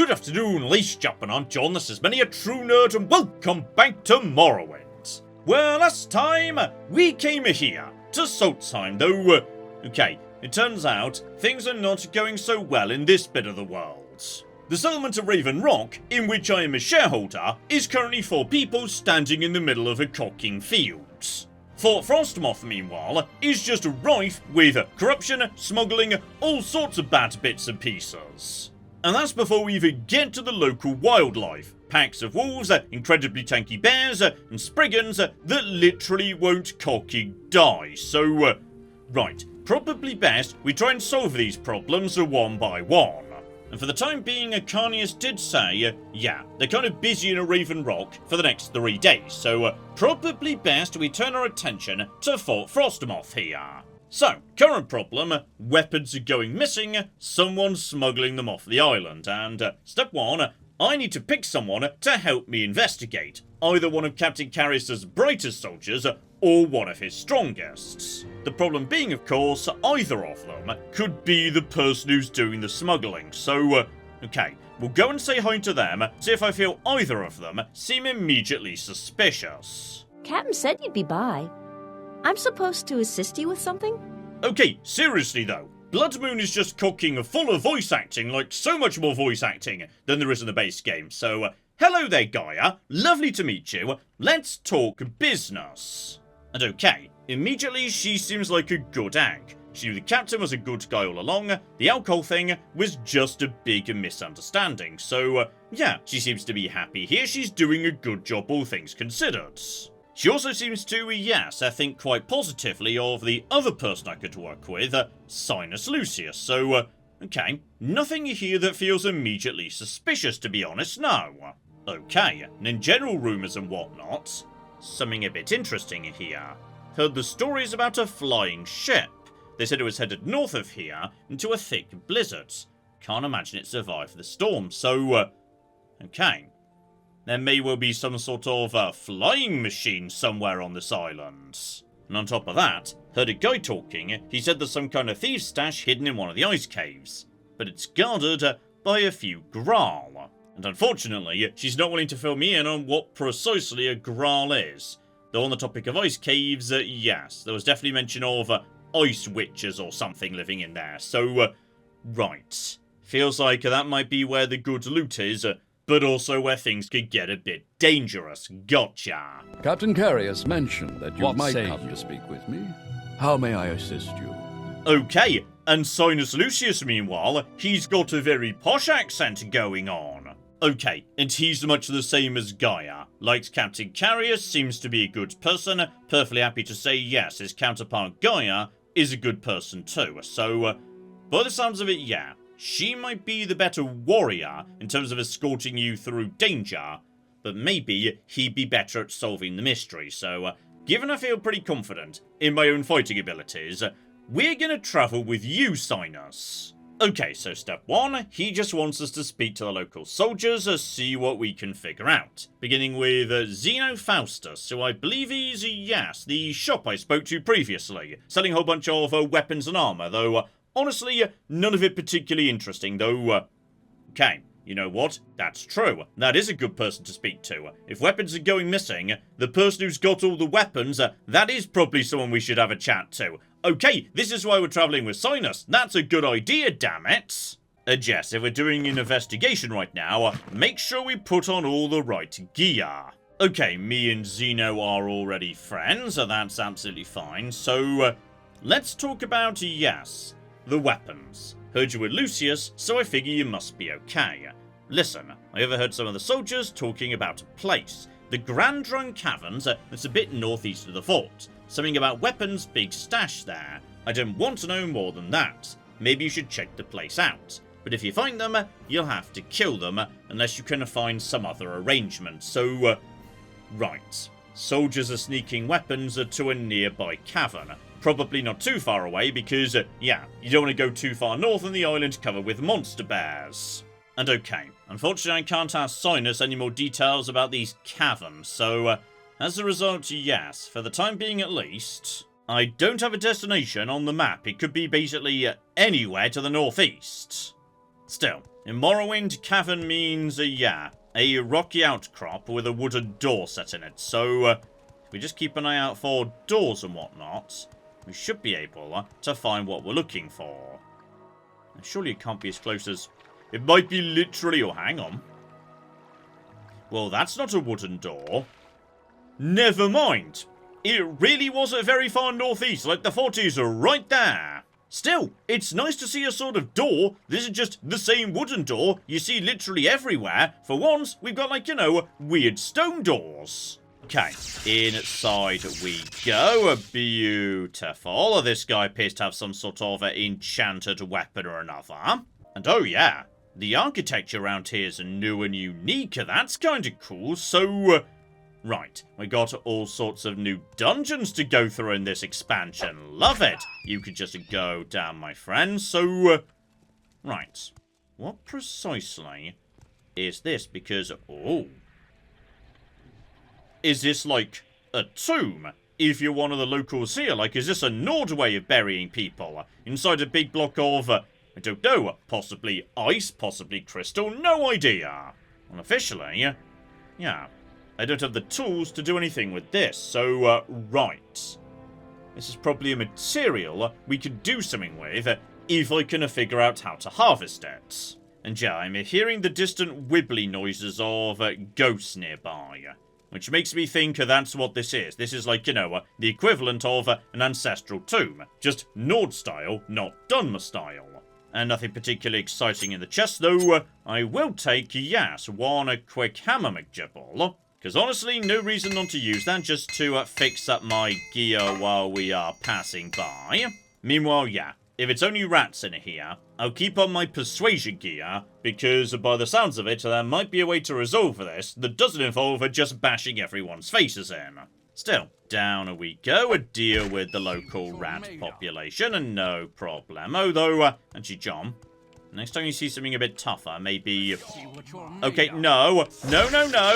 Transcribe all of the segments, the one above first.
Good afternoon, ladies and gentlemen, I'm John, this is Many a True Nerd, and welcome back to Morrowind. Well, last time, we came here to Solstheim, though, okay, it turns out, things are not going so well in this bit of the world. The settlement of Raven Rock, in which I am a shareholder, is currently 4 people standing in the middle of a cocking field. Fort Frostmoth, meanwhile, is just rife with corruption, smuggling, all sorts of bad bits and pieces. And that's before we even get to the local wildlife. Packs of wolves, incredibly tanky bears, and spriggans that literally won't cocking die. So, right, probably best we try and solve these problems one by one. And for the time being, Carnius did say, yeah, they're kind of busy in a Raven Rock for the next 3 days, so probably best we turn our attention to Fort Frostmoth here. So, current problem, weapons are going missing, someone's smuggling them off the island, and step 1, I need to pick someone to help me investigate, either one of Captain Carrius's brightest soldiers, or one of his strongest. The problem being, of course, either of them could be the person who's doing the smuggling, so, okay, we'll go and say hi to them, see if I feel either of them seem immediately suspicious. Captain said you'd be by. I'm supposed to assist you with something? Okay, seriously though, Bloodmoon is just cocking full of voice acting, like so much more voice acting than there is in the base game, so, hello there Gaia, lovely to meet you, let's talk business. And okay, immediately she seems like a good egg. She knew the captain was a good guy all along, the alcohol thing was just a big misunderstanding, so yeah, she seems to be happy here, she's doing a good job all things considered. She also seems to, yes, I think quite positively of the other person I could work with, Sinus Lucius, so okay, nothing here that feels immediately suspicious to be honest, no. Okay, and in general rumours and whatnot, something a bit interesting here. Heard the stories about a flying ship. They said it was headed north of here into a thick blizzard. Can't imagine it survived the storm, so, okay. There may well be some sort of flying machine somewhere on this island. And on top of that, heard a guy talking, he said there's some kind of thieves' stash hidden in one of the ice caves. But it's guarded by a few Graal. And unfortunately, she's not willing to fill me in on what precisely a Graal is. Though on the topic of ice caves, yes, there was definitely mention of ice witches or something living in there. So, right. Feels like that might be where the good loot is, but also where things could get a bit dangerous. Gotcha. Captain Carrius mentioned that you might come to speak with me. How may I assist you? Okay, and Sinus Lucius, meanwhile, he's got a very posh accent going on. Okay, and he's much the same as Gaia. Likes Captain Carrius, seems to be a good person, perfectly happy to say yes, his counterpart Gaia is a good person too. So, by the sounds of it, yeah, she might be the better warrior in terms of escorting you through danger, but maybe he'd be better at solving the mystery. So, given I feel pretty confident in my own fighting abilities, we're gonna travel with you, Sinus. Okay, so step 1, he just wants us to speak to the local soldiers, see what we can figure out. Beginning with Zeno Faustus, who I believe is, yes, the shop I spoke to previously, selling a whole bunch of weapons and armour, though honestly, none of it particularly interesting, though, okay, you know what? That's true. That is a good person to speak to. If weapons are going missing, the person who's got all the weapons, that is probably someone we should have a chat to. Okay, this is why we're travelling with Sinus. That's a good idea, damn it. Jess, if we're doing an investigation right now, make sure we put on all the right gear. Okay, me and Zeno are already friends, so that's absolutely fine. So, let's talk about, yes, the weapons. Heard you with Lucius, so I figure you must be okay. Listen, I overheard some of the soldiers talking about a place, the Gandrung Caverns, that's a bit northeast of the fort. Something about weapons, big stash there. I don't want to know more than that. Maybe you should check the place out. But if you find them, you'll have to kill them, unless you can find some other arrangement. So, right. Soldiers are sneaking weapons to a nearby cavern. Probably not too far away because, yeah, you don't want to go too far north on the island covered with monster bears. And okay, unfortunately I can't ask Sinus any more details about these caverns, so as a result, yes, for the time being at least, I don't have a destination on the map. It could be basically anywhere to the northeast. Still, In Morrowind, cavern means, a rocky outcrop with a wooden door set in it. So, if we just keep an eye out for doors and whatnot, we should be able to find what we're looking for. And surely it can't be as close as... It might be literally... Oh, hang on. Well, that's not a wooden door. Never mind. It really was at very far northeast, like the 40s are right there. Still, it's nice to see a sort of door. This is just the same wooden door you see literally everywhere. For once, we've got, like, you know, weird stone doors. Okay, inside we go. Beautiful. This guy appears to have some sort of enchanted weapon or another. And oh yeah, the architecture around here is new and unique. That's kind of cool. So, right, we got all sorts of new dungeons to go through in this expansion. Love it. You could just go down, my friend. So, right, what precisely is this? Because, oh... Is this, like, a tomb? If you're one of the locals here, like, is this a Nord way of burying people? Inside a big block of, I don't know, possibly ice, possibly crystal, no idea. Well, officially, yeah, I don't have the tools to do anything with this, so, right. This is probably a material we could do something with if I can figure out how to harvest it. And yeah, I'm hearing the distant wibbly noises of ghosts nearby. Which makes me think that's what this is. This is like, you know, the equivalent of an ancestral tomb. Just Nord style, not Dunmer style. And nothing particularly exciting in the chest, though. I will take, yes, one quick hammer McJibble. Because honestly, no reason not to use that, just to fix up my gear while we are passing by. Meanwhile, yeah, if it's only rats in here, I'll keep on my persuasion gear, because by the sounds of it, there might be a way to resolve this that doesn't involve just bashing everyone's faces in. Still, down we go, deal with the local rat population, and no problemo, though, actually, John, next time you see something a bit tougher, maybe... Okay, no,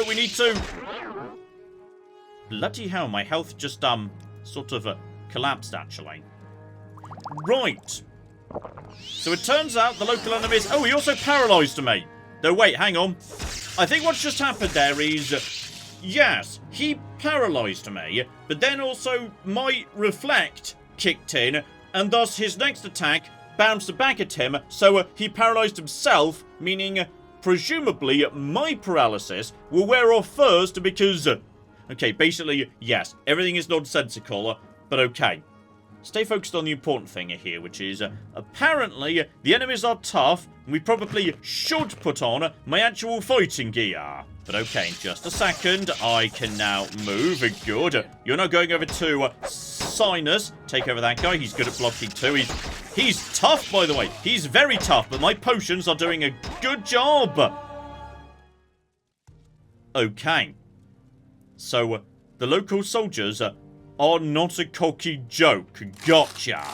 we need to... Bloody hell, my health just, sort of, collapsed, actually. Right. So it turns out the local enemies... Oh, he also paralysed me. Though, wait, hang on. I think what's just happened there is... Yes, he paralysed me, but then also my reflect kicked in, and thus his next attack bounced back at him, so he paralysed himself, meaning presumably my paralysis will wear off first because... Okay, basically, yes, everything is nonsensical, but okay. Stay focused on the important thing here, which is, apparently, the enemies are tough, and we probably should put on my actual fighting gear. But okay, in just a second, I can now move. Good. You're not going over to Sinus. Take over that guy. He's good at blocking too. He's tough, by the way. He's very tough, but my potions are doing a good job. Okay. So, the local soldiers... are not a cocky joke. Gotcha.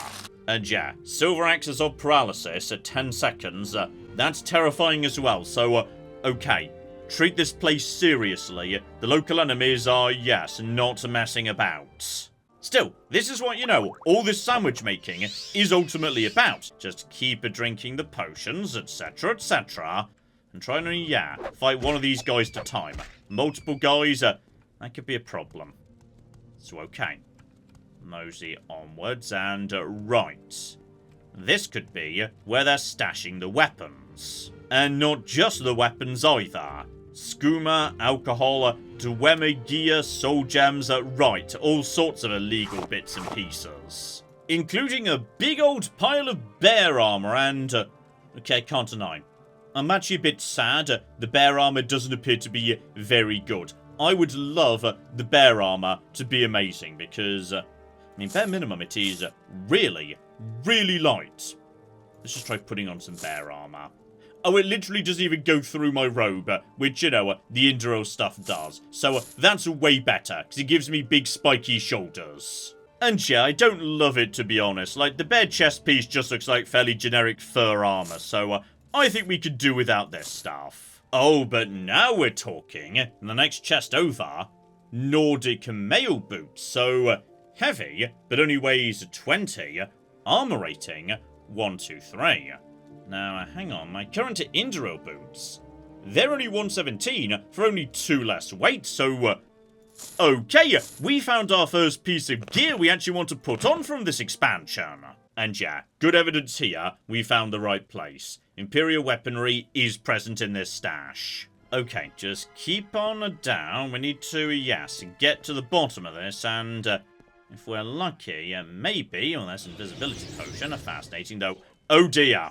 And yeah, silver axes of paralysis at 10 seconds. That's terrifying as well. So, okay. Treat this place seriously. The local enemies are, yes, not messing about. Still, this is what, you know, all this sandwich making is ultimately about. Just keep drinking the potions, etc., etc. And try and, yeah, fight one of these guys at a time. Multiple guys, that could be a problem. So, okay. Mosey onwards, and right. This could be where they're stashing the weapons. And not just the weapons either. Skooma, alcohol, Dwemer gear, soul gems, right. All sorts of illegal bits and pieces. Including a big old pile of bear armor and... okay, can't deny. I'm actually a bit sad. The bear armor doesn't appear to be very good. I would love the bear armor to be amazing because, I mean, bare minimum it is really, really light. Let's just try putting on some bear armor. Oh, it literally doesn't even go through my robe, which, you know, the Indral stuff does. So that's way better, because it gives me big spiky shoulders. And yeah, I don't love it, to be honest. Like, the bare chest piece just looks like fairly generic fur armor, so I think we could do without this stuff. Oh, but now we're talking. The next chest over, Nordic mail boots. So, heavy, but only weighs 20. Armor rating, 1, 2, 3. Now, hang on, my current Indra boots. They're only 117 for only 2 less weight, so... okay, we found our first piece of gear we actually want to put on from this expansion. And yeah, good evidence here, we found the right place. Imperial weaponry is present in this stash. Okay, just keep on down. We need to, yes, get to the bottom of this, and if we're lucky, maybe, well, there's invisibility potion, fascinating though. Oh dear.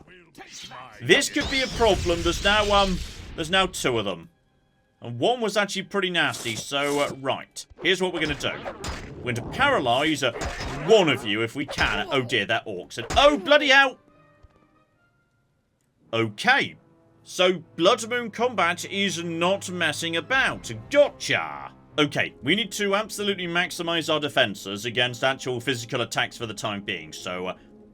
This could be a problem. There's now 2 of them. And one was actually pretty nasty, so, right. Here's what we're going to do. We're going to paralyze one of you if we can. Oh dear, they're orcs. And, oh, bloody hell! Okay. So, Bloodmoon combat is not messing about. Gotcha! Okay, we need to absolutely maximize our defenses against actual physical attacks for the time being, so...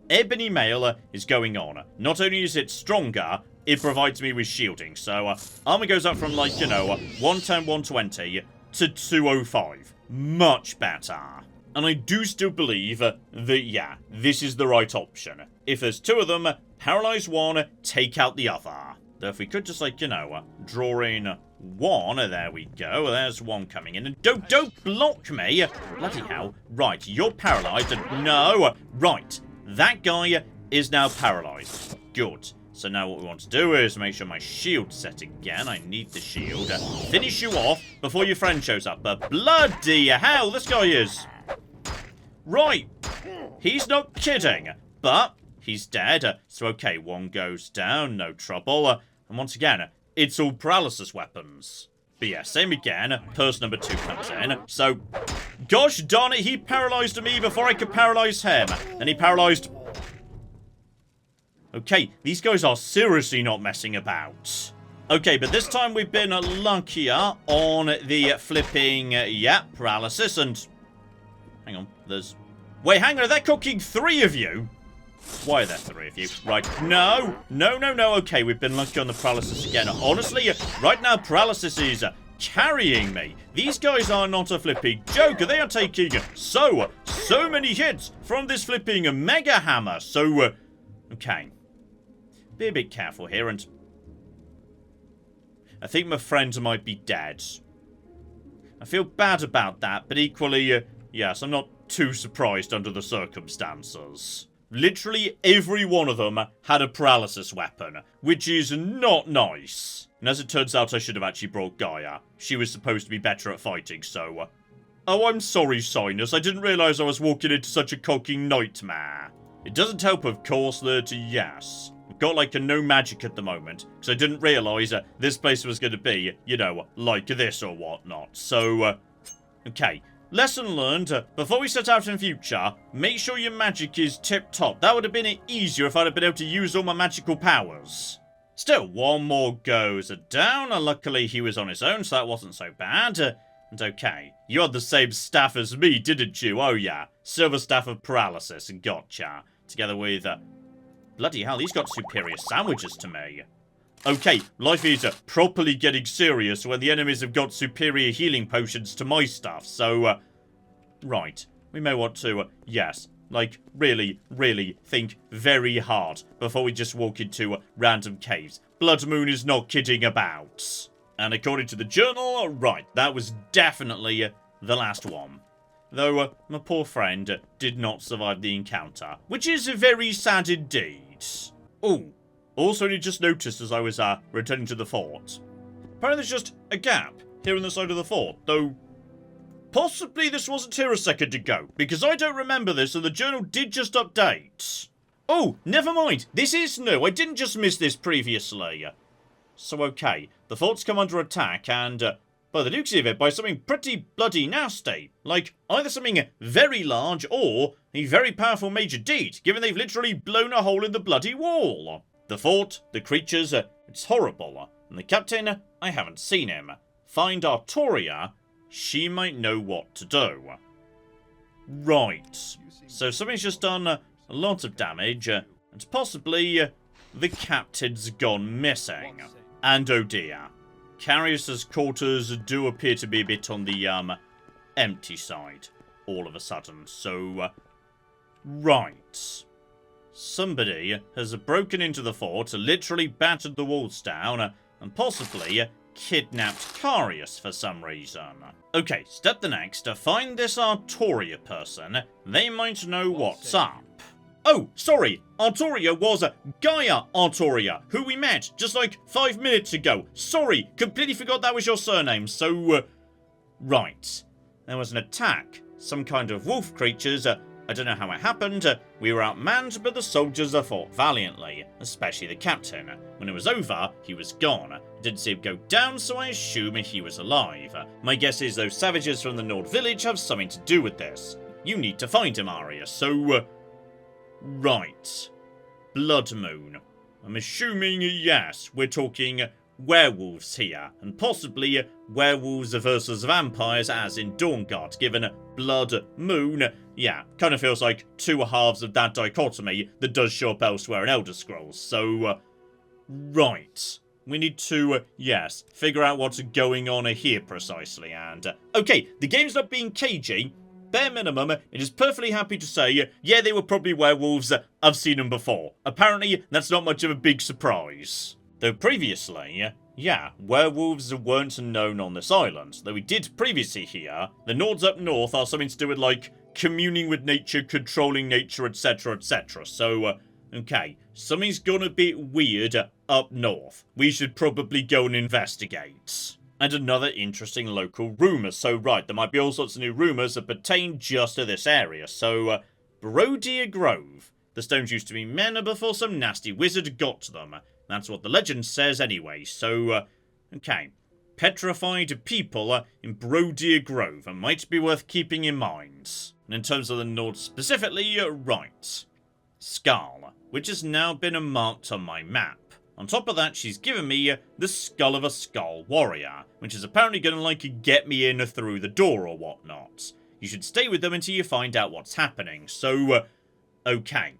Ebony Mail is going on. Not only is it stronger, it provides me with shielding. So, armor goes up from, like, 110, 120 to 205. Much better. And I do still believe that, yeah, this is the right option. If there's 2 of them, paralyze one, take out the other. Though if we could just, like, draw in one, there we go. There's one coming in. And don't block me. Bloody hell. Right, you're paralyzed. No. Right. That guy is now paralyzed. Good. So now what we want to do is make sure my shield's set again. I need the shield. Finish you off before your friend shows up. But bloody hell, this guy is. Right. He's not kidding. But he's dead. So okay, one goes down. No trouble. And once again, it's all paralysis weapons. But yeah, same again. Person number 2 comes in. So, gosh darn it, he paralyzed me before I could paralyze him. And he paralyzed... Okay, these guys are seriously not messing about. Okay, but this time we've been luckier on the flipping, paralysis. And, hang on, there's... Wait, hang on, they're cooking 3 of you? Why are there 3 of you? Right, no. Okay, we've been lucky on the paralysis again. Honestly, right now, paralysis is carrying me. These guys are not a flipping joke. They are taking so many hits from this flipping mega hammer. So, okay. Be a bit careful here, and I think my friend might be dead. I feel bad about that, but equally, yes, I'm not too surprised under the circumstances. Literally every one of them had a paralysis weapon, which is not nice. And as it turns out, I should have actually brought Gaia. She was supposed to be better at fighting, so... Oh, I'm sorry, Sinus. I didn't realise I was walking into such a cocking nightmare. It doesn't help, of course, that, yes, I've got, like, a no magic at the moment, because I didn't realise this place was going to be, like this or whatnot. So, okay. Lesson learned, before we set out in future, make sure your magic is tip-top. That would have been easier if I'd have been able to use all my magical powers. Still, one more goes down. Luckily, he was on his own, so that wasn't so bad. And okay, you had the same staff as me, didn't you? Oh yeah, Silver Staff of Paralysis, gotcha. Together with, bloody hell, he's got superior sandwiches to me. Okay, life is properly getting serious when the enemies have got superior healing potions to my stuff, so, right. We may want to, yes, like, really think very hard before we just walk into random caves. Bloodmoon is not kidding about. And according to the journal, right, that was definitely the last one. Though, my poor friend did not survive the encounter, which is very sad indeed. Ooh. Also, only just noticed as I was returning to the fort. Apparently there's just a gap here on the side of the fort, though possibly this wasn't here a second ago, because I don't remember this and the journal did just update. Oh, never mind, this is new, I didn't just miss this previously. So okay, the fort's come under attack and, by the looks of it, by something pretty bloody nasty. Like, either something very large or a very powerful major deed, given they've literally blown a hole in the bloody wall. The fort, the creatures, it's horrible. And the captain, I haven't seen him. Find Artoria, she might know what to do. Right. So something's just done a lot of damage, and possibly the captain's gone missing. And oh dear. Carius's quarters do appear to be a bit on the, empty side, all of a sudden. So, right. somebody has broken into the fort, literally battered the walls down, and possibly kidnapped Carius for some reason. Okay, step the next, to find this Artoria person. They might know what's up. Oh, sorry, Artoria was Gaia Artoria, who we met just like 5 minutes ago. Sorry, completely forgot that was your surname, so, right. There was an attack, some kind of wolf creatures, I don't know how it happened, we were outmanned, but the soldiers fought valiantly, especially the captain. When it was over, he was gone. Didn't see him go down, so I assume he was alive. My guess is those savages from the Nord village have something to do with this. You need to find him, Arya, so, right. Bloodmoon. I'm assuming, yes, we're talking werewolves here, and possibly werewolves versus vampires as in Dawnguard, given Blood Moon. Yeah, kind of feels like two halves of that dichotomy that does show up elsewhere in Elder Scrolls, so, right. We need to, yes, figure out what's going on here precisely, and, okay, the game's not being cagey. Bare minimum, it is perfectly happy to say, yeah, they were probably werewolves, I've seen them before. Apparently, that's not much of a big surprise. Though previously, yeah, werewolves weren't known on this island. Though we did previously hear, the Nords up north are something to do with, like, communing with nature, controlling nature, etc, etc. So, okay, something's gonna be weird up north. We should probably go and investigate. And another interesting local rumour. So, right, there might be all sorts of new rumours that pertain just to this area. So, Brodier Grove. The stones used to be men before some nasty wizard got to them. That's what the legend says anyway. So, okay. Petrified people in Brodier Grove might be worth keeping in mind. And in terms of the Nord specifically, right. Skaal, which has now been marked on my map. On top of that, she's given me the skull of a Skaal warrior, which is apparently going to, like, get me in through the door or whatnot. You should stay with them until you find out what's happening. So, okay.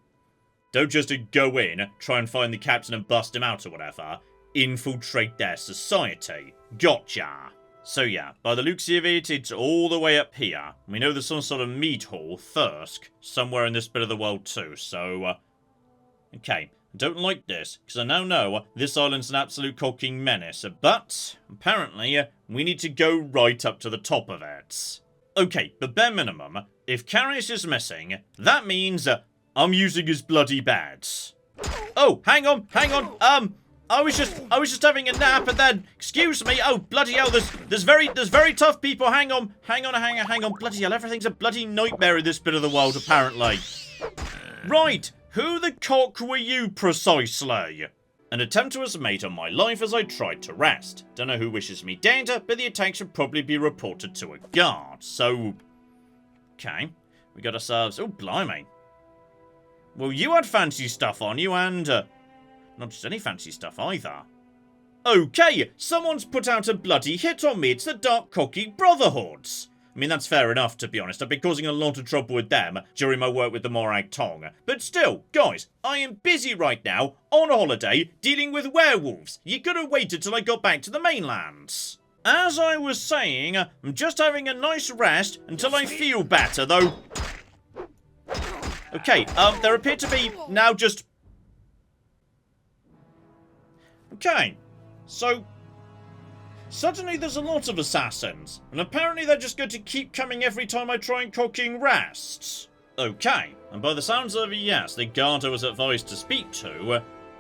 Don't just go in, try and find the captain and bust him out or whatever. Infiltrate their society. Gotcha. So yeah, by the looks of it, it's all the way up here. We know there's some sort of mead hall, Thirsk, somewhere in this bit of the world too, so, okay. I don't like this, because I now know this island's an absolute cocking menace, but apparently we need to go right up to the top of it. Okay, but bare minimum, if Carius is missing, that means I'm using his bloody badge. Oh, hang on, I was just having a nap and then, excuse me, oh bloody hell, there's very tough people, hang on, bloody hell, everything's a bloody nightmare in this bit of the world apparently. Right. Who the cock were you, precisely? An attempt was made on my life as I tried to rest. Don't know who wishes me dead, but the attack should probably be reported to a guard, so... Okay, we got ourselves... Oh, blimey. Well, you had fancy stuff on you, and... not just any fancy stuff, either. Okay, someone's put out a bloody hit on me. It's the Dark Cocky Brotherhood. I mean, that's fair enough, to be honest. I've been causing a lot of trouble with them during my work with the Morag Tong. But still, guys, I am busy right now, on holiday, dealing with werewolves. You could have waited till I got back to the mainland. As I was saying, I'm just having a nice rest until I feel better, though. Okay, there appear to be now just... Okay, so... Suddenly there's a lot of assassins, and apparently they're just going to keep coming every time I try and cocking rests. Okay, and by the sounds of it, yes, the guard I was advised to speak to,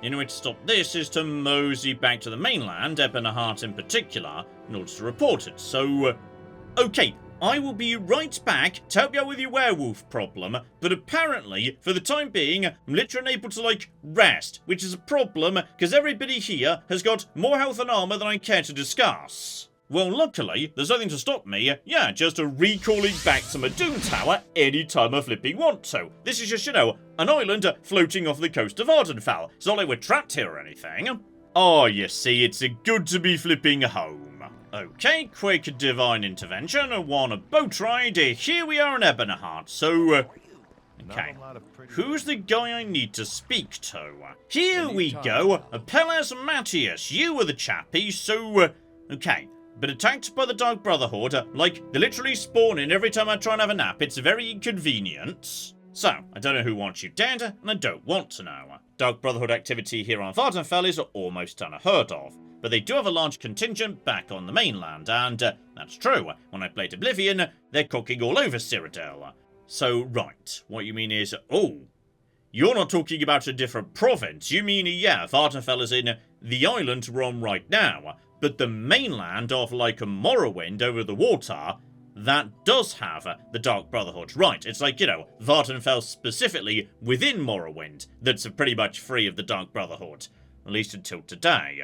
the only way to stop this is to mosey back to the mainland, Ebonheart in particular, in order to report it. So, okay, I will be right back to help you out with your werewolf problem, but apparently, for the time being, I'm literally unable to, like, rest, which is a problem, because everybody here has got more health and armor than I care to discuss. Well, luckily, there's nothing to stop me, yeah, just recalling back to my Doom Tower anytime I flipping want to. This is just, you know, an island floating off the coast of Ardenfell. It's not like we're trapped here or anything. Oh, you see, it's good to be flipping home. Okay, quick divine intervention, one boat ride, here we are in Ebonheart, so, okay, who's the guy I need to speak to? Here we go, Pellas Matthias, you were the chappie, so, okay, been attacked by the Dark Brotherhood, like, they literally spawn in every time I try and have a nap, it's very inconvenient. So, I don't know who wants you dead, and I don't want to know. Dark Brotherhood activity here on Vvardenfell is almost unheard of, but they do have a large contingent back on the mainland, and that's true. When I played Oblivion, they're cooking all over Cyrodiil. So, right, what you mean is, oh, you're not talking about a different province. You mean, yeah, Vvardenfell is in the island we're on right now, but the mainland of, like, Morrowind over the water, that does have the Dark Brotherhood. Right, it's like, you know, Vvardenfell specifically within Morrowind that's pretty much free of the Dark Brotherhood. At least until today.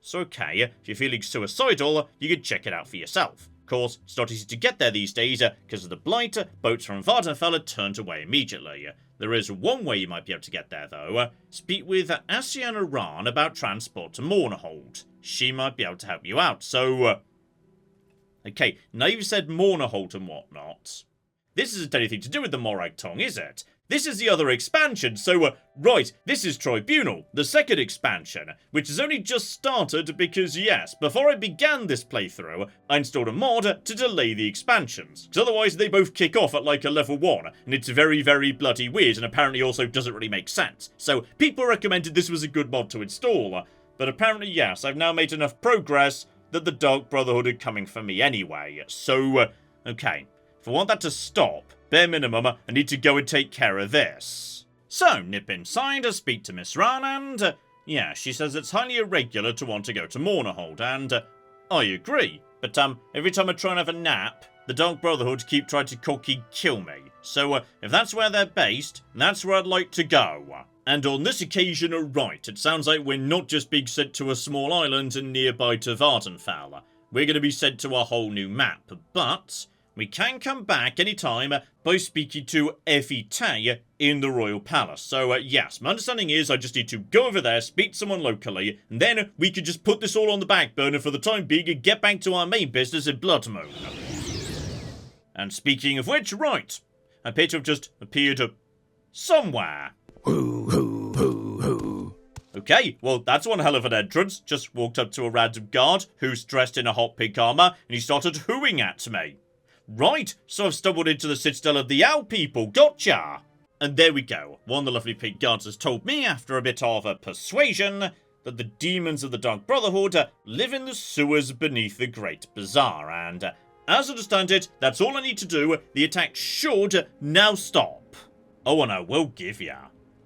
So okay, if you're feeling suicidal, you can check it out for yourself. Of course, it's not easy to get there these days, because of the Blight, boats from Vvardenfell are turned away immediately. There is one way you might be able to get there though. Speak with Asiana Ran about transport to Mournerhold. She might be able to help you out, so... Okay, now you've said Mournerhold and whatnot. This isn't anything to do with the Morag Tongue, is it? This is the other expansion, so, right, this is Tribunal, the second expansion, which has only just started because, yes, before I began this playthrough, I installed a mod to delay the expansions, because otherwise they both kick off at like a level 1, and it's very, very bloody weird, and apparently also doesn't really make sense. So, people recommended this was a good mod to install, but apparently, yes, I've now made enough progress that the Dark Brotherhood are coming for me anyway. So, okay, if I want that to stop, bare minimum, I need to go and take care of this. So, nip inside, speak to Miss Ran, and, yeah, she says it's highly irregular to want to go to Mournerhold, and, I agree. But, every time I try and have a nap, the Dark Brotherhood keep trying to cocky kill me. So, if that's where they're based, that's where I'd like to go. And on this occasion, right, it sounds like we're not just being sent to a small island nearby to Vvardenfell. We're going to be sent to a whole new map, but we can come back anytime by speaking to Evite in the Royal Palace. So, yes, my understanding is I just need to go over there, speak to someone locally, and then we can just put this all on the back burner for the time being and get back to our main business in Bloodmoon. And speaking of which, right, I appear to have just appeared somewhere. Okay, well, that's one hell of an entrance. Just walked up to a random guard who's dressed in a hot pink armour, and he started hooing at me. Right, so I've stumbled into the citadel of the Owl people, gotcha! And there we go. One of the lovely pink guards has told me, after a bit of a persuasion, that the demons of the Dark Brotherhood live in the sewers beneath the Great Bazaar, and as I understand it, that's all I need to do. The attack should now stop. Oh, and I will give ya.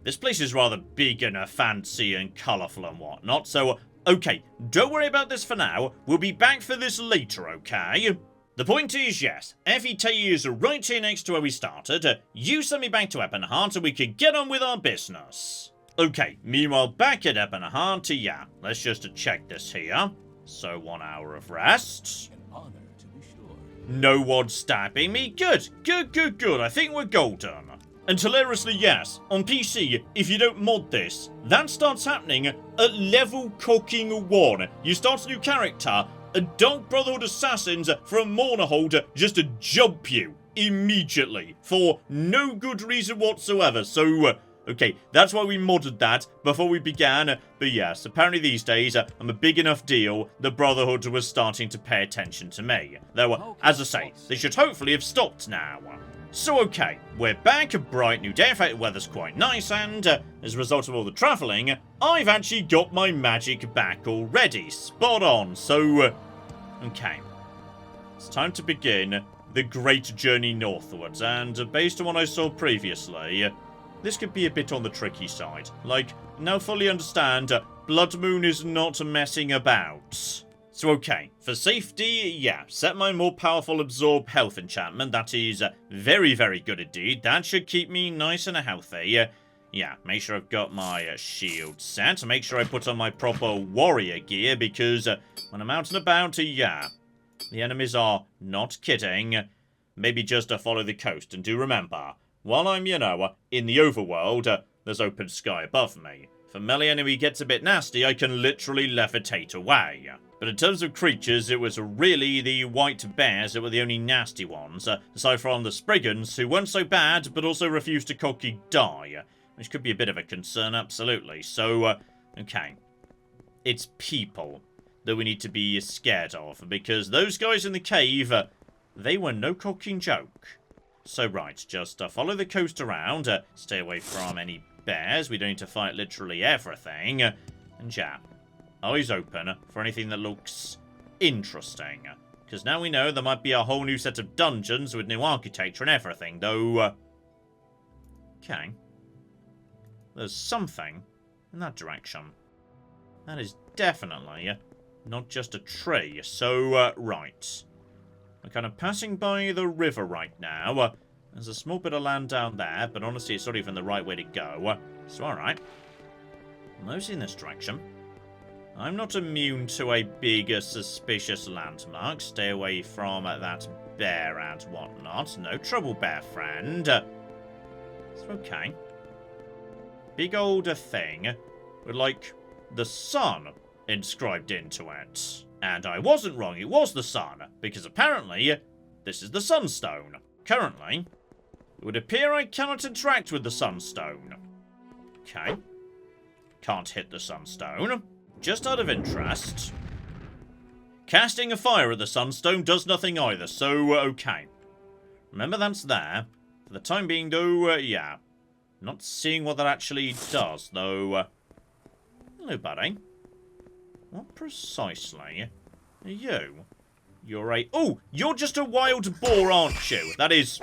This place is rather big and fancy and colourful and whatnot, so, okay, don't worry about this for now. We'll be back for this later, okay? The point is, yes, Evite is right here next to where we started. You send me back to Ebonheart and we can get on with our business. Okay, meanwhile, back at Ebonheart, yeah, let's just check this here. So, 1 hour of rest. An honor, to be sure. No one stabbing me. Good, good, good, good. I think we're golden. And hilariously, yes, on PC, if you don't mod this, that starts happening at level cooking 1. You start a new character, and Dark Brotherhood assassins from Mournerhold just jump you immediately for no good reason whatsoever. So, okay, that's why we modded that before we began. But yes, apparently these days, I'm a big enough deal, the Brotherhood was starting to pay attention to me. Though, as I say, they should hopefully have stopped now. So okay, we're back, a bright new day, in fact the weather's quite nice, and as a result of all the travelling, I've actually got my magic back already, spot on, so, okay. It's time to begin the great journey northwards, and based on what I saw previously, this could be a bit on the tricky side. Like, now fully understand, Bloodmoon is not messing about. So okay, for safety, yeah, set my more powerful absorb health enchantment. That is very, very good indeed. That should keep me nice and healthy. Yeah, make sure I've got my shield set. Make sure I put on my proper warrior gear, because when I'm out and about, yeah, the enemies are not kidding. Maybe just follow the coast, and do remember, while I'm, you know, in the overworld, there's open sky above me. If a melee enemy gets a bit nasty, I can literally levitate away. But in terms of creatures, it was really the white bears that were the only nasty ones, aside from the Spriggans, who weren't so bad, but also refused to cocky die, which could be a bit of a concern, absolutely. So, okay. It's people that we need to be scared of, because those guys in the cave, they were no cocking joke. So, right, just follow the coast around. Stay away from any bears. We don't need to fight literally everything. And yeah, eyes open for anything that looks interesting. Because now we know there might be a whole new set of dungeons with new architecture and everything, though... okay. There's something in that direction. That is definitely not just a tree. So, right. We're kind of passing by the river right now. There's a small bit of land down there, but honestly, it's not even the right way to go. So, alright. Mostly in this direction. I'm not immune to a big, suspicious landmark. Stay away from that bear and whatnot. No trouble, bear friend. It's okay. Big older thing with, like, the sun inscribed into it. And I wasn't wrong, it was the sun, because apparently, this is the sunstone. Currently, it would appear I cannot interact with the sunstone. Okay. Can't hit the sunstone. Just out of interest, casting a fire at the sunstone does nothing either, so okay. Remember that's there. For the time being, though, yeah. Not seeing what that actually does, though. Hello, buddy. What precisely are you? You're a... oh, you're just a wild boar, aren't you? That is...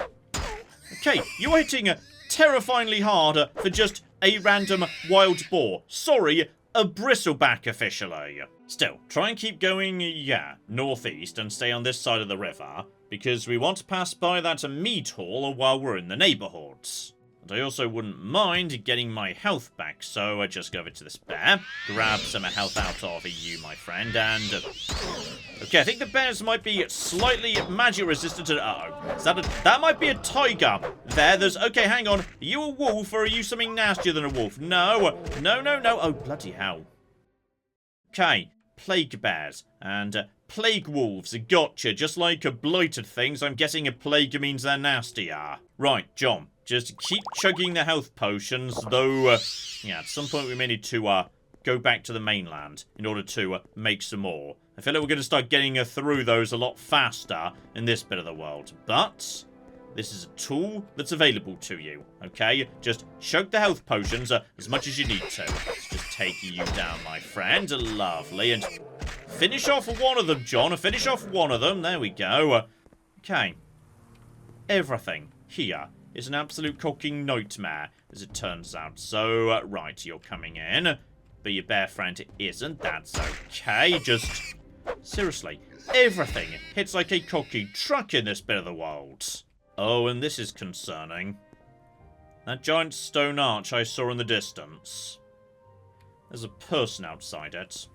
okay, you're hitting terrifyingly hard for just a random wild boar. Sorry, a bristleback officially. Still, try and keep going, yeah, northeast and stay on this side of the river, because we want to pass by that mead hall while we're in the neighbourhoods. And I also wouldn't mind getting my health back, so I just go over to this bear, grab some health out of you, my friend, and... okay, I think the bears might be slightly magic resistant to... uh-oh. Is that a... that might be a tiger. There's... okay, hang on. Are you a wolf, or are you something nastier than a wolf? No. No, no, no. Oh, bloody hell. Okay, plague bears and plague wolves. Gotcha. Just like blighted things, I'm guessing a plague means they're nastier. Right, John. Just keep chugging the health potions, though, yeah, at some point we may need to, go back to the mainland in order to make some more. I feel like we're going to start getting through those a lot faster in this bit of the world. But this is a tool that's available to you, okay? Just chug the health potions as much as you need to. Let's just take you down, my friend. Lovely. And finish off one of them, John. Finish off one of them. There we go. Okay. Everything here is an absolute cocking nightmare, as it turns out. So, right, you're coming in. But your bear friend isn't. That's okay. Just... seriously, everything hits like a cocky truck in this bit of the world. Oh, and this is concerning. That giant stone arch I saw in the distance. There's a person outside it.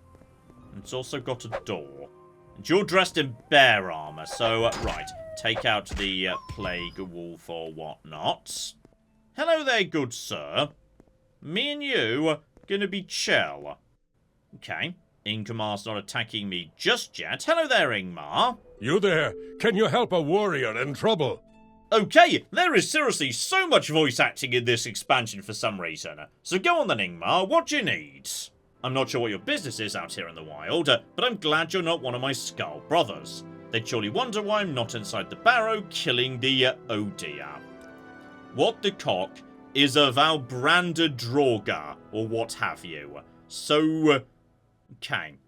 And it's also got a door. And you're dressed in bear armor, so, right. Take out the plague wolf or whatnot. Hello there, good sir. Me and you are gonna be chill. Okay. Ingmar's not attacking me just yet. Hello there, Ingmar. You there? Can you help a warrior in trouble? Okay, there is seriously so much voice acting in this expansion for some reason. So go on then, Ingmar, what do you need? I'm not sure what your business is out here in the wild, but I'm glad you're not one of my Skaal brothers. They'd surely wonder why I'm not inside the barrow killing the, oh dear. What the cock is a Valbranda Droga, or what have you. So, okay.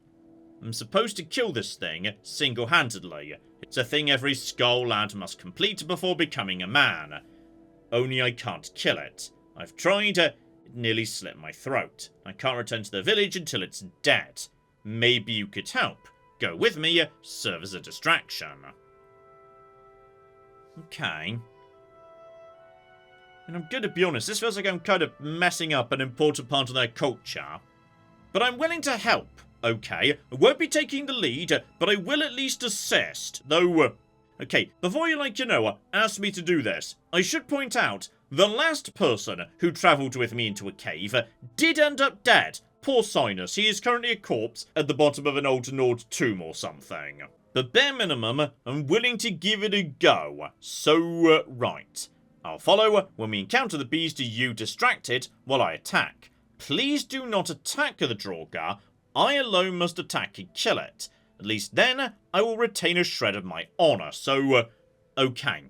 I'm supposed to kill this thing single-handedly. It's a thing every Skaal lad must complete before becoming a man. Only I can't kill it. I've tried, it nearly slit my throat. I can't return to the village until it's dead. Maybe you could help. Go with me, serve as a distraction. Okay. And I'm gonna be honest, this feels like I'm kind of messing up an important part of their culture. But I'm willing to help, okay? I won't be taking the lead, but I will at least assist. Though, okay, before you, ask me to do this, I should point out, the last person who travelled with me into a cave did end up dead. Poor Sinus, he is currently a corpse at the bottom of an old Nord tomb or something. But bare minimum, I'm willing to give it a go. So, right. I'll follow when we encounter the beast, you distract it while I attack. Please do not attack the Draugr. I alone must attack and kill it. At least then, I will retain a shred of my honour. So, okay.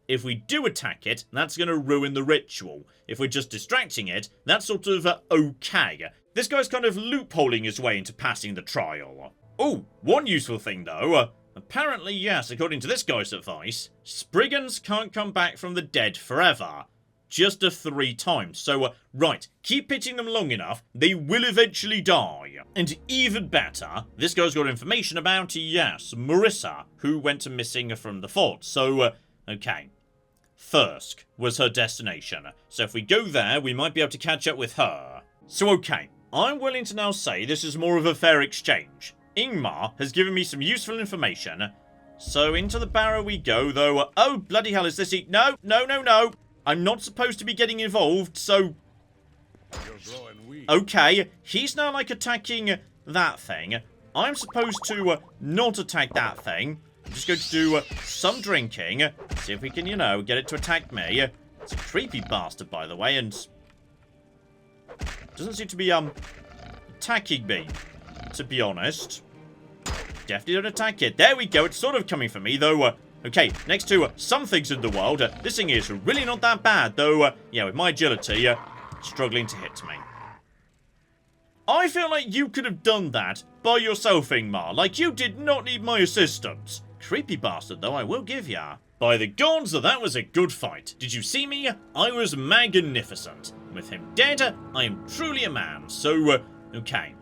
if we do attack it, that's going to ruin the ritual. If we're just distracting it, that's sort of okay. This guy's kind of loopholing his way into passing the trial. Oh, one useful thing though. Apparently, yes, according to this guy's advice, Spriggans can't come back from the dead forever. Just 3 times. So, right, keep hitting them long enough, they will eventually die. And even better, this guy's got information about, yes, Mirisa, who went missing from the fort. So, okay. Thirsk was her destination. So if we go there, we might be able to catch up with her. So, okay, I'm willing to now say this is more of a fair exchange. Ingmar has given me some useful information. So into the barrow we go, though. Oh, bloody hell, is this No, no, no, no. I'm not supposed to be getting involved, so... Okay, he's now, like, attacking that thing. I'm supposed to not attack that thing. I'm just going to do some drinking. See if we can, you know, get it to attack me. It's a creepy bastard, by the way, and... doesn't seem to be, attacking me, to be honest. Definitely don't attack it. There we go, it's sort of coming for me, though, okay, next to some things in the world, this thing is really not that bad, though, yeah, with my agility, struggling to hit me. I feel like you could have done that by yourself, Ingmar. Like, you did not need my assistance. Creepy bastard, though, I will give ya. By the gods, that was a good fight. Did you see me? I was magnificent. With him dead, I am truly a man, so, okay.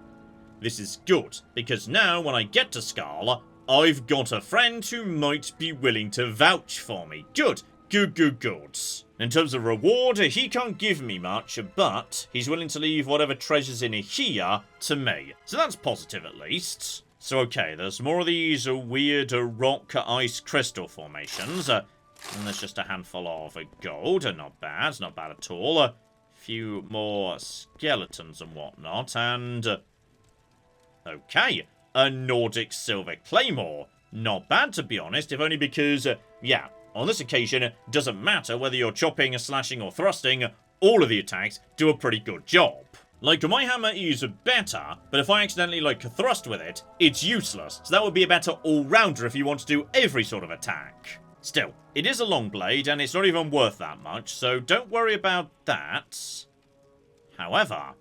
This is good, because now, when I get to Skaal, I've got a friend who might be willing to vouch for me. Good. Good, good, good. In terms of reward, he can't give me much, but he's willing to leave whatever treasures in here to me. So that's positive, at least. So, okay, there's more of these weird rock ice crystal formations. And there's just a handful of gold. Not bad at all. A few more skeletons and whatnot, and... okay, a Nordic silver claymore. Not bad, to be honest, if only because, yeah, on this occasion, it doesn't matter whether you're chopping, slashing, or thrusting, all of the attacks do a pretty good job. Like, my hammer is better, but if I accidentally, like, thrust with it, it's useless, so that would be a better all-rounder if you want to do every sort of attack. Still, it is a long blade, and it's not even worth that much, so don't worry about that. However...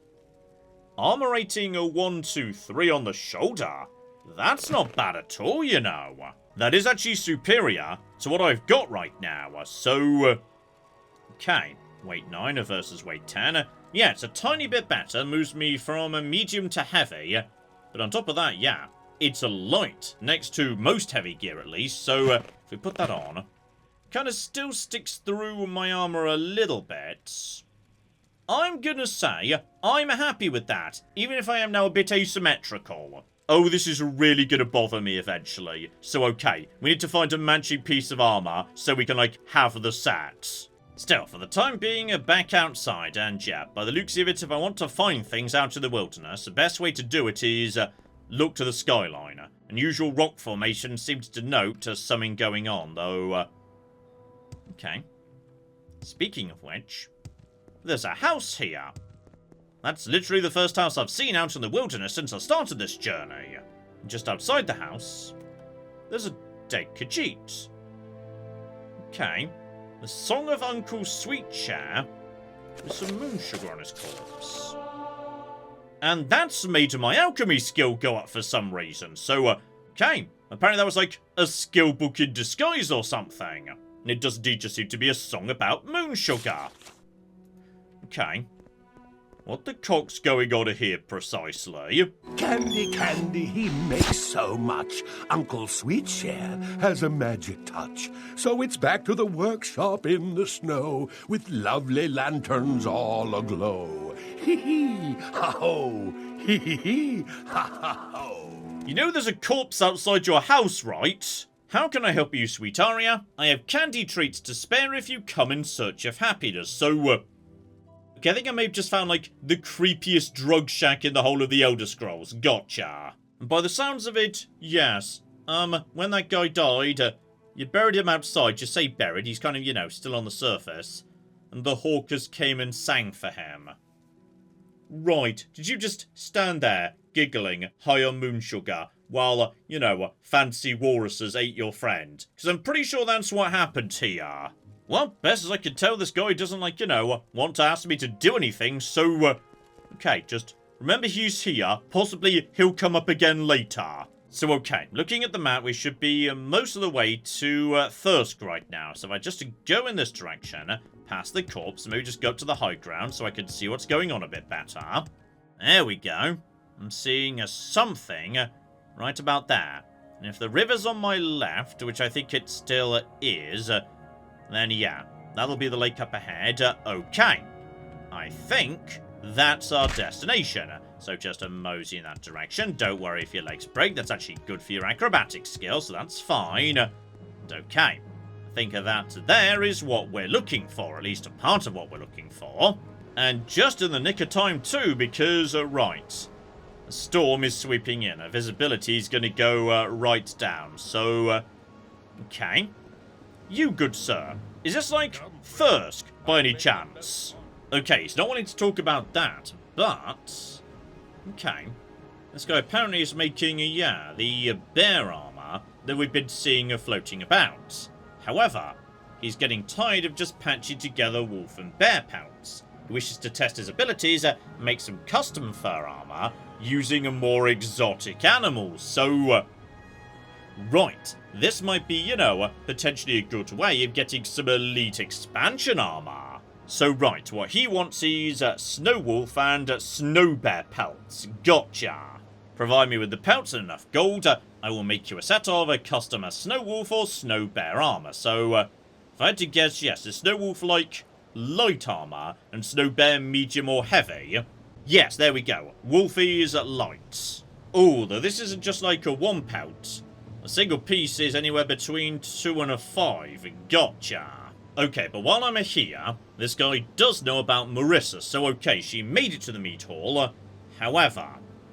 armor rating 1, 2, 3 on the shoulder. That's not bad at all, you know. That is actually superior to what I've got right now. So, okay. Weight 9 versus weight 10. Yeah, it's a tiny bit better. Moves me from a medium to heavy. But on top of that, yeah, it's a light. Next to most heavy gear, at least. So, if we put that on, kind of still sticks through my armor a little bit. I'm gonna say, I'm happy with that, even if I am now a bit asymmetrical. Oh, this is really gonna bother me eventually. So okay, we need to find a matching piece of armor so we can, like, have the set. Still, for the time being, back outside, and yeah, by the looks of it, if I want to find things out in the wilderness, the best way to do it is, look to the skyline. Unusual rock formation seems to denote something going on, though, okay. Speaking of which... there's a house here. That's literally the first house I've seen out in the wilderness since I started this journey. Just outside the house, there's a dead Khajiit. Okay. The Song of Uncle Sweetshare with some moon sugar on his corpse. And that's made my alchemy skill go up for some reason. So, okay. Apparently that was like a skill book in disguise or something. And it does indeed just seem to be a song about moon sugar. Okay. What the cock's going on here, precisely? Candy, candy, he makes so much. Uncle Sweetshare has a magic touch. So it's back to the workshop in the snow, with lovely lanterns all aglow. Hee-hee, ha-ho, hee-hee-hee, ha-ha-ho. You know there's a corpse outside your house, right? How can I help you, sweet Aria? I have candy treats to spare if you come in search of happiness, so, okay, I think I may have just found, like, the creepiest drug shack in the whole of the Elder Scrolls. Gotcha. And by the sounds of it, yes. When that guy died, you buried him outside. Just say buried. He's kind of, you know, still on the surface. And the hawkers came and sang for him. Right. Did you just stand there, giggling, high on moon sugar, while, you know, fancy walruses ate your friend? Because I'm pretty sure that's what happened here. Well, best as I can tell, this guy doesn't, like, you know, want to ask me to do anything, so, okay, just remember he's here. Possibly he'll come up again later. So, okay, looking at the map, we should be most of the way to Thirsk right now. So if I just go in this direction, past the corpse, maybe just go up to the high ground so I can see what's going on a bit better. There we go. I'm seeing something right about there. And if the river's on my left, which I think it still is, then yeah, that'll be the lake up ahead. Okay, I think that's our destination. So just a mosey in that direction. Don't worry if your legs break. That's actually good for your acrobatic skills, so that's fine. And okay, I think that there is what we're looking for, at least a part of what we're looking for. And just in the nick of time too, because, right, a storm is sweeping in. Our visibility is going to go right down. So, okay. You, good sir, is this like Thirsk by any chance? Okay, he's not wanting to talk about that, but okay. This guy apparently is making, the bear armor that we've been seeing floating about. However, he's getting tired of just patching together wolf and bear pelts. He wishes to test his abilities and make some custom fur armor using more exotic animals. So, right, this might be, potentially a good way of getting some elite expansion armor. So, right, what he wants is snow wolf and snow bear pelts. Gotcha. Provide me with the pelts and enough gold, I will make you a set of a custom snow wolf or snow bear armor. So, if I had to guess, yes, is snow wolf like light armor and snow bear medium or heavy? Yes, there we go. Wolfie is light. Oh, though this isn't just like a one pelt. A single piece is anywhere between 2 and 5. Gotcha. Okay, but while I'm here, this guy does know about Mirisa, so okay, she made it to the meat hall. However,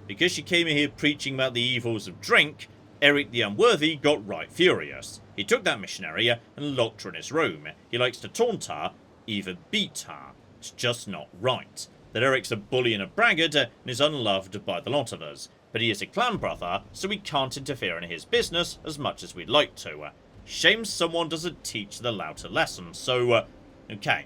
because she came in here preaching about the evils of drink, Eric the Unworthy got right furious. He took that missionary and locked her in his room. He likes to taunt her, even beat her. It's just not right. That Eric's a bully and a braggart and is unloved by the lot of us. But he is a clan brother, so we can't interfere in his business as much as we'd like to. Shame someone doesn't teach the louder lesson. So, okay.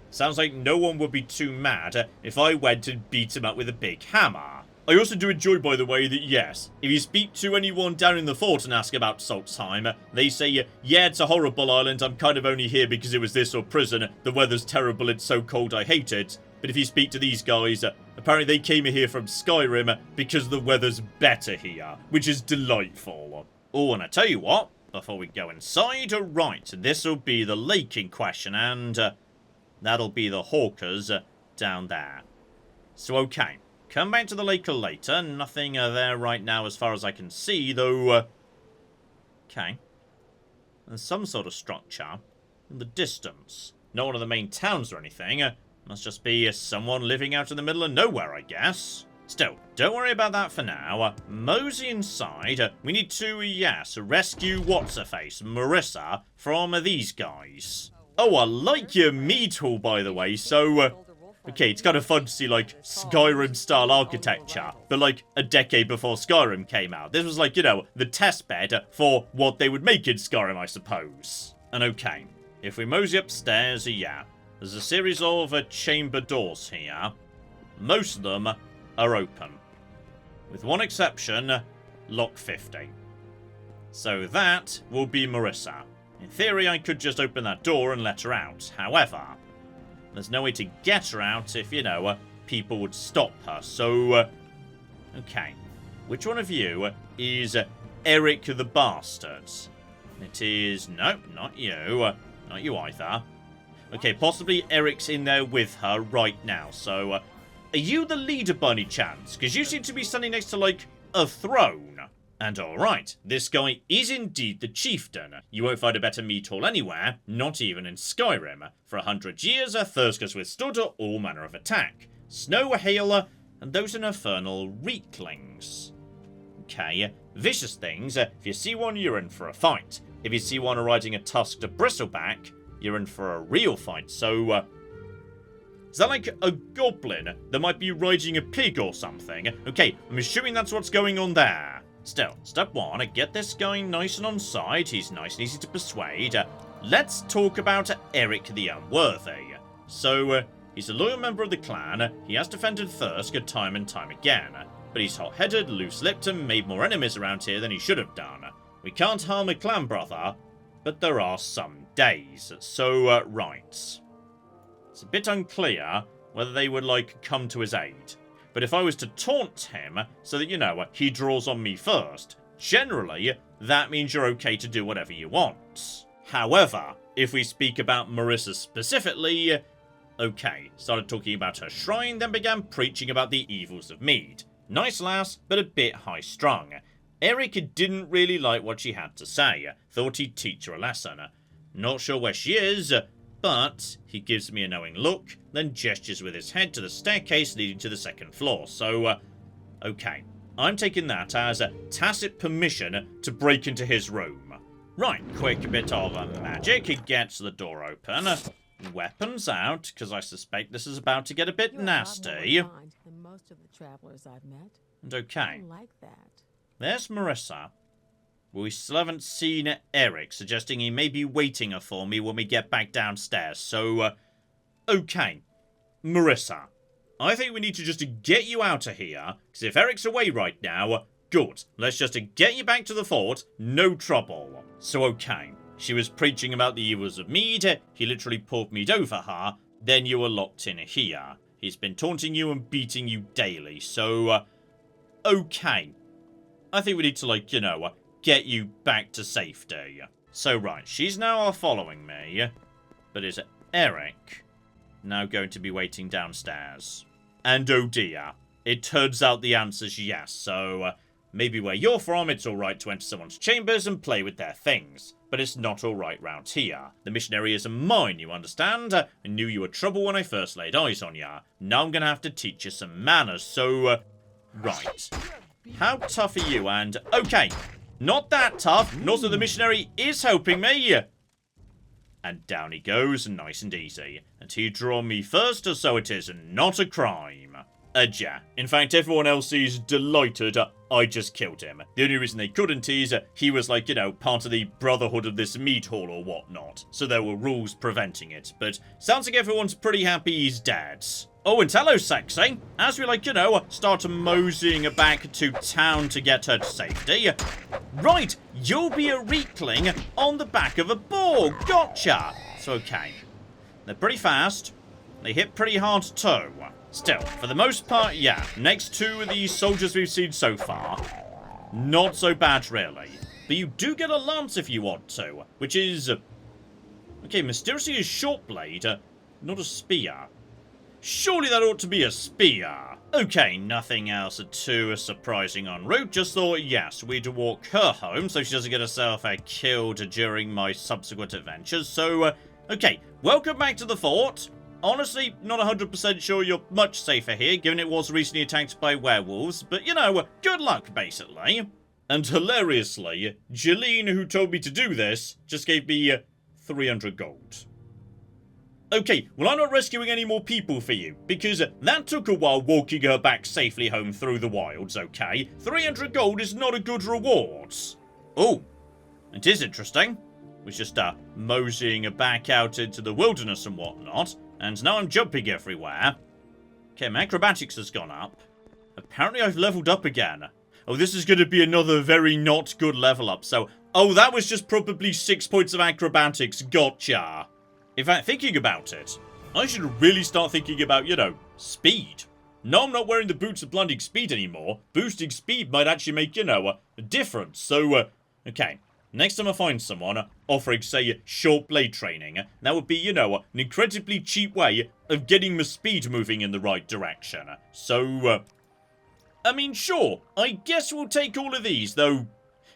Sounds like no one would be too mad if I went and beat him up with a big hammer. I also do enjoy, by the way, that yes, if you speak to anyone down in the fort and ask about Solstheim, they say, yeah, it's a horrible island, I'm kind of only here because it was this or prison, the weather's terrible, it's so cold, I hate it. But if you speak to these guys, apparently they came here from Skyrim because the weather's better here, which is delightful. Oh, and I tell you what, before we go inside, right, this'll be the lake in question, and that'll be the hawkers down there. So, okay. Come back to the lake later. Nothing there right now as far as I can see, though. Okay. There's some sort of structure in the distance. Not one of the main towns or anything. Must just be someone living out in the middle of nowhere, I guess. Still, don't worry about that for now. Mosey inside. We need to, yes, rescue What's-Her-Face, Mirisa, from these guys. Oh, I like your meat hall, by the way, so... okay, it's kind of fun to see, like, Skyrim-style architecture, but, like, a decade before Skyrim came out. This was, like, the test bed for what they would make in Skyrim, I suppose. And okay, if we mosey upstairs, yeah, there's a series of chamber doors here. Most of them are open. With one exception, lock 50. So that will be Mirisa. In theory, I could just open that door and let her out. However... there's no way to get her out if, people would stop her. So, okay. Which one of you is Eric the Bastard? It is... no, not you. Not you either. Okay, possibly Eric's in there with her right now. So, are you the leader by any chance? Because you seem to be standing next to, like, a throne. And alright, this guy is indeed the chieftain. You won't find a better meat hall anywhere, not even in Skyrim. For 100 years, Thirsk has withstood all manner of attack. Snow, hail, and those infernal reeklings. Okay, vicious things. If you see one, you're in for a fight. If you see one riding a tusked bristleback, you're in for a real fight. So, is that like a goblin that might be riding a pig or something? Okay, I'm assuming that's what's going on there. Still, step 1, get this guy nice and on side. He's nice and easy to persuade. let's talk about Eric the Unworthy. So, he's a loyal member of the clan, he has defended Thirsk time and time again, but he's hot-headed, loose-lipped, and made more enemies around here than he should have done. We can't harm a clan brother, but there are some days. So, right. It's a bit unclear whether they would, like, come to his aid. But if I was to taunt him so that, you know, he draws on me first, generally, that means you're okay to do whatever you want. However, if we speak about Mirisa specifically, okay, started talking about her shrine, then began preaching about the evils of Mead. Nice lass, but a bit high-strung. Eric didn't really like what she had to say, thought he'd teach her a lesson. Not sure where she is, but he gives me a knowing look, then gestures with his head to the staircase leading to the second floor, so, okay. I'm taking that as a tacit permission to break into his room. Right, quick bit of magic, it gets the door open. Weapons out, because I suspect this is about to get a bit nasty. Than most of the travelers I've met. And okay. I like that. There's Mirisa. We still haven't seen Eric, suggesting he may be waiting for me when we get back downstairs. So, okay. Mirisa, I think we need to just get you out of here, because if Eric's away right now, good. Let's just get you back to the fort, no trouble. So, okay. She was preaching about the evils of Mead, he literally poured Mead over her, then you were locked in here. He's been taunting you and beating you daily, so, okay. I think we need to, like, you know, get you back to safety. So, right, she's now following me. But is Eric now going to be waiting downstairs? And oh dear, it turns out the answer's yes, so maybe where you're from it's alright to enter someone's chambers and play with their things. But it's not alright round here. The missionary isn't mine, you understand? I knew you were trouble when I first laid eyes on ya. Now I'm gonna have to teach you some manners, so, right. How tough are you? And, okay, not that tough. And also the missionary is helping me. And down he goes, nice and easy. And he drew me first, so it is not a crime. Yeah. In fact, everyone else is delighted I just killed him. The only reason they couldn't is he was, like, you know, part of the Brotherhood of this meat hall or whatnot. So there were rules preventing it. But sounds like everyone's pretty happy he's dead. Oh, and hello, sexy. As we, like, you know, start moseying back to town to get her to safety. Right, you'll be a weakling on the back of a boar. Gotcha. It's okay. They're pretty fast. They hit pretty hard too. Still, for the most part, yeah. Next to the soldiers we've seen so far, not so bad, really. But you do get a lance if you want to, which is... okay, mysteriously a short blade, not a spear. Surely that ought to be a spear. Okay, nothing else too surprising en route. Just thought, yes, we'd walk her home so she doesn't get herself killed during my subsequent adventures. So, okay, welcome back to the fort. Honestly, not 100% sure you're much safer here, given it was recently attacked by werewolves. But, you know, good luck, basically. And hilariously, Jeline, who told me to do this, just gave me 300 gold. Okay, well, I'm not rescuing any more people for you, because that took a while walking her back safely home through the wilds, okay? 300 gold is not a good reward. Oh, it is interesting. Was just moseying back out into the wilderness and whatnot, and now I'm jumping everywhere. Okay, my acrobatics has gone up. Apparently I've leveled up again. Oh, this is going to be another very not good level up, so... oh, that was just probably 6 points of acrobatics, gotcha. In fact, thinking about it, I should really start thinking about, you know, speed. No, I'm not wearing the boots of blinding speed anymore. Boosting speed might actually make, you know, a difference. So, okay. Next time I find someone offering, say, short blade training, that would be, you know, an incredibly cheap way of getting my speed moving in the right direction. So, I mean, sure, I guess we'll take all of these, though.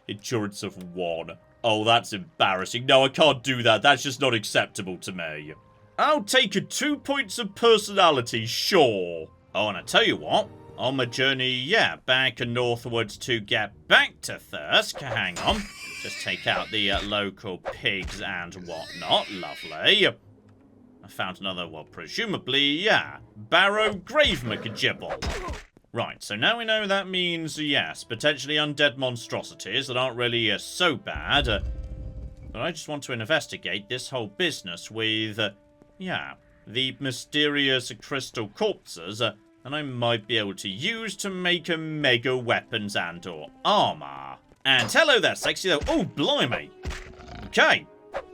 Endurance of 1. Oh, that's embarrassing. No, I can't do that. That's just not acceptable to me. I'll take 2 points of personality, sure. Oh, and I tell you what. On my journey, yeah, back northwards to get back to Thirsk. Hang on. Just take out the local pigs and whatnot. Lovely. I found another, well, presumably, yeah, Barrow Grave McGibble. Right, so now we know that means, yes, potentially undead monstrosities that aren't really so bad. But I just want to investigate this whole business with, the mysterious crystal corpses that I might be able to use to make a mega weapons and or armor. And hello there, sexy though. Oh, blimey. Okay.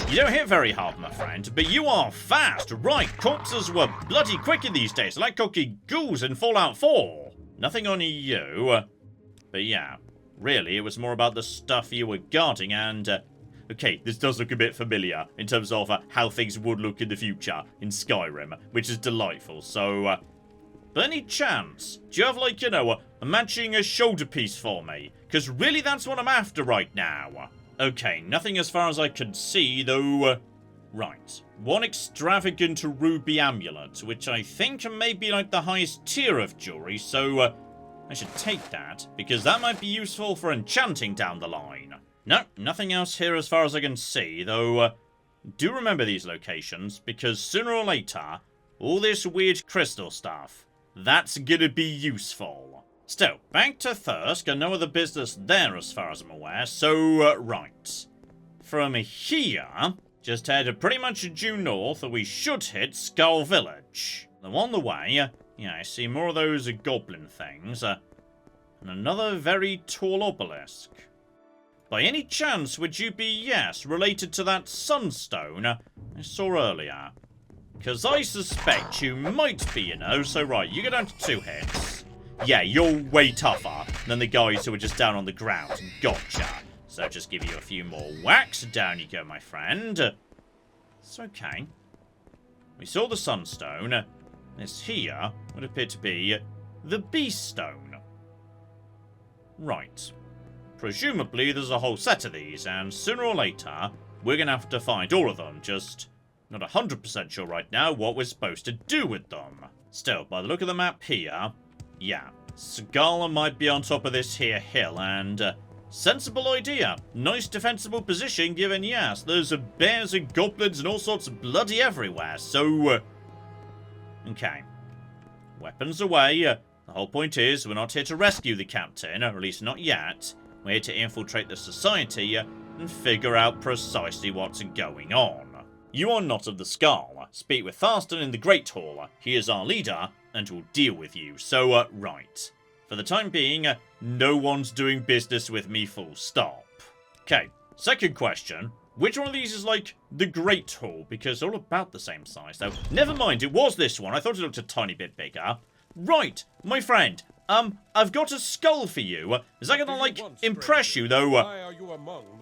You don't hit very hard, my friend, but you are fast. Right, corpses were bloody quick in these days, like cookie ghouls in Fallout 4. Nothing on you. But yeah, really, it was more about the stuff you were guarding and... okay, this does look a bit familiar in terms of how things would look in the future in Skyrim, which is delightful. So, by any chance, do you have, like, a matching shoulder piece for me? Because really, that's what I'm after right now. Okay, nothing as far as I can see, though. Right. One extravagant ruby amulet, which I think may be like the highest tier of jewelry, so I should take that, because that might be useful for enchanting down the line. No, nothing else here as far as I can see, though do remember these locations, because sooner or later, all this weird crystal stuff, that's gonna be useful. Still, back to Thirsk, and no other business there as far as I'm aware, so, right. From here, just head pretty much due north, and we should hit Skaal Village. Now on the way, I see more of those goblin things, and another very tall obelisk. By any chance, would you be, yes, related to that sunstone I saw earlier? Because I suspect you might be, so right, you go down to 2 hits. Yeah, you're way tougher than the guys who were just down on the ground. Gotcha. So just give you a few more whacks. Down you go, my friend. It's okay. We saw the sunstone. This here would appear to be the beast stone. Right. Presumably there's a whole set of these, and sooner or later, we're going to have to find all of them. Just not 100% sure right now what we're supposed to do with them. Still, by the look of the map here, yeah, Skaal might be on top of this here hill, and sensible idea. Nice defensible position given, yes, there's bears and goblins and all sorts of bloody everywhere, so... okay. Weapons away. The whole point is, we're not here to rescue the captain, or at least not yet. We're here to infiltrate the society and figure out precisely what's going on. You are not of the Skaal. Speak with Tharstan in the Great Hall. He is our leader, and will deal with you. So, right. For the time being, no one's doing business with me, full stop. Okay, second question. Which one of these is like the Great Hall? Because they're all about the same size, though. Never mind, it was this one. I thought it looked a tiny bit bigger. Right, my friend. I've got a skull for you. Is that gonna, like, impress you, though?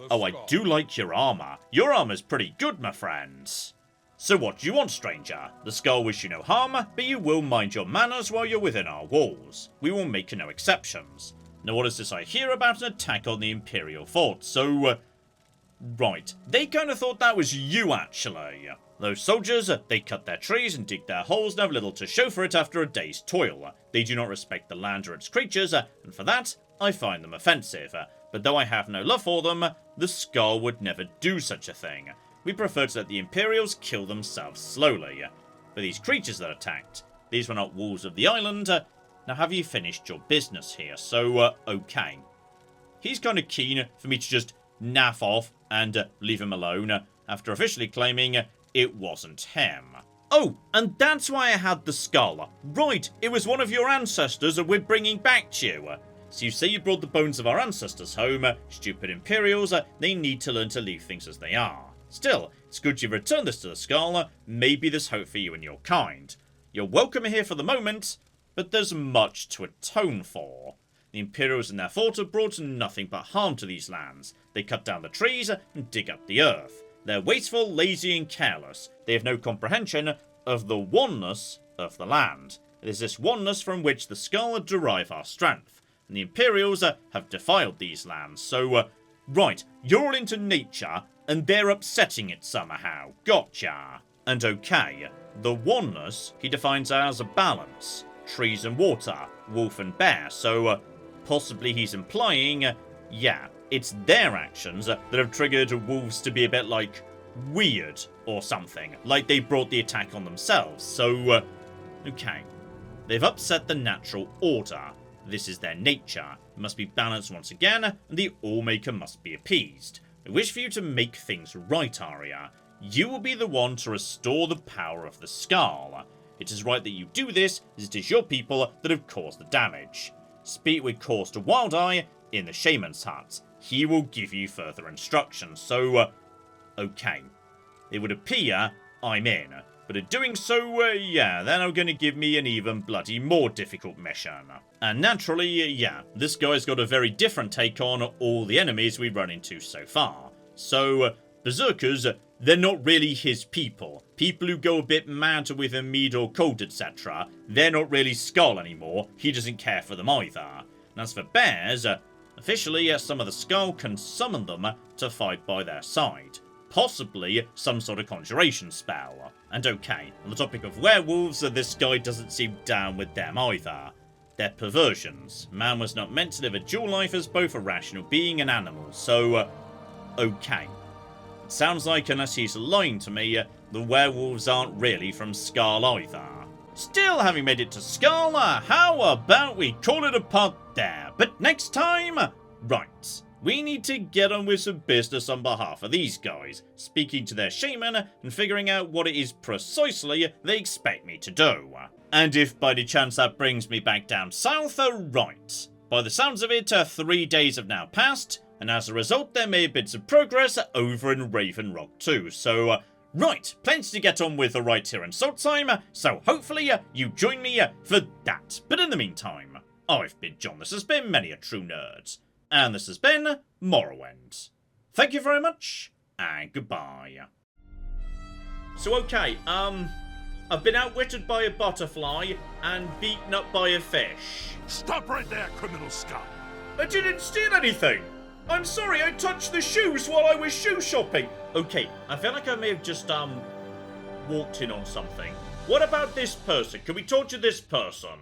Oh, I do like your armor. Your armor's pretty good, my friends. So what do you want, stranger? The skull wish you no harm, but you will mind your manners while you're within our walls. We will make no exceptions. Now what is this I hear about an attack on the Imperial fort? So, right. They kind of thought that was you, actually. Those soldiers, they cut their trees and dig their holes and have little to show for it after a day's toil. They do not respect the land or its creatures, and for that, I find them offensive. But though I have no love for them, the Skaal would never do such a thing. We prefer to let the Imperials kill themselves slowly. For these creatures that attacked, these were not wolves of the island. Now have you finished your business here? So, okay. He's kind of keen for me to just naff off and leave him alone, after officially claiming it wasn't him. Oh, and that's why I had the skull. Right, it was one of your ancestors that we're bringing back to you. So you say you brought the bones of our ancestors home. Stupid Imperials, they need to learn to leave things as they are. Still, it's good you've returned this to the Skaal. Maybe there's hope for you and your kind. You're welcome here for the moment, but there's much to atone for. The Imperials and their fort have brought nothing but harm to these lands. They cut down the trees and dig up the earth. They're wasteful, lazy, and careless. They have no comprehension of the oneness of the land. It is this oneness from which the Skaal derive our strength. And the Imperials have defiled these lands. So, right, you're all into nature, and they're upsetting it somehow. Gotcha. And okay, the oneness he defines as a balance. Trees and water, wolf and bear. So, possibly he's implying, yeah, it's their actions that have triggered wolves to be a bit, like, weird or something. Like they brought the attack on themselves. So, okay. They've upset the natural order. This is their nature. It must be balanced once again, and the Allmaker must be appeased. I wish for you to make things right, Arya. You will be the one to restore the power of the Skaal. It is right that you do this, as it is your people that have caused the damage. Speak with Corster Wildeye in the Shaman's Hut. He will give you further instructions, so, okay. It would appear I'm in, but in doing so, yeah, they're now going to give me an even bloody more difficult mission. And naturally, yeah, this guy's got a very different take on all the enemies we run into so far. So, Berserkers, they're not really his people. People who go a bit mad with a mead or cold, etc., they're not really Skaal anymore. He doesn't care for them either. And as for bears, officially, some of the Skaal can summon them to fight by their side. Possibly some sort of conjuration spell. And okay, on the topic of werewolves, this guy doesn't seem down with them either. They're perversions. Man was not meant to live a dual life as both a rational being and animal, so, okay. It sounds like, unless he's lying to me, the werewolves aren't really from Skaal either. Still, having made it to Skaal, how about we call it a pod there? But next time, right. We need to get on with some business on behalf of these guys, speaking to their shaman and figuring out what it is precisely they expect me to do. And if by any chance that brings me back down south, right. By the sounds of it, 3 days have now passed, and as a result there may have been some progress over in Raven Rock too, so right, plenty to get on with right here in Solstheim, so hopefully you join me for that. But in the meantime, I've been John, this has been Many a True Nerd. And this has been Morrowind. Thank you very much, and goodbye. So okay, I've been outwitted by a butterfly and beaten up by a fish. Stop right there, criminal scum! I didn't steal anything! I'm sorry, I touched the shoes while I was shoe shopping! Okay, I feel like I may have just, walked in on something. What about this person? Can we talk to this person?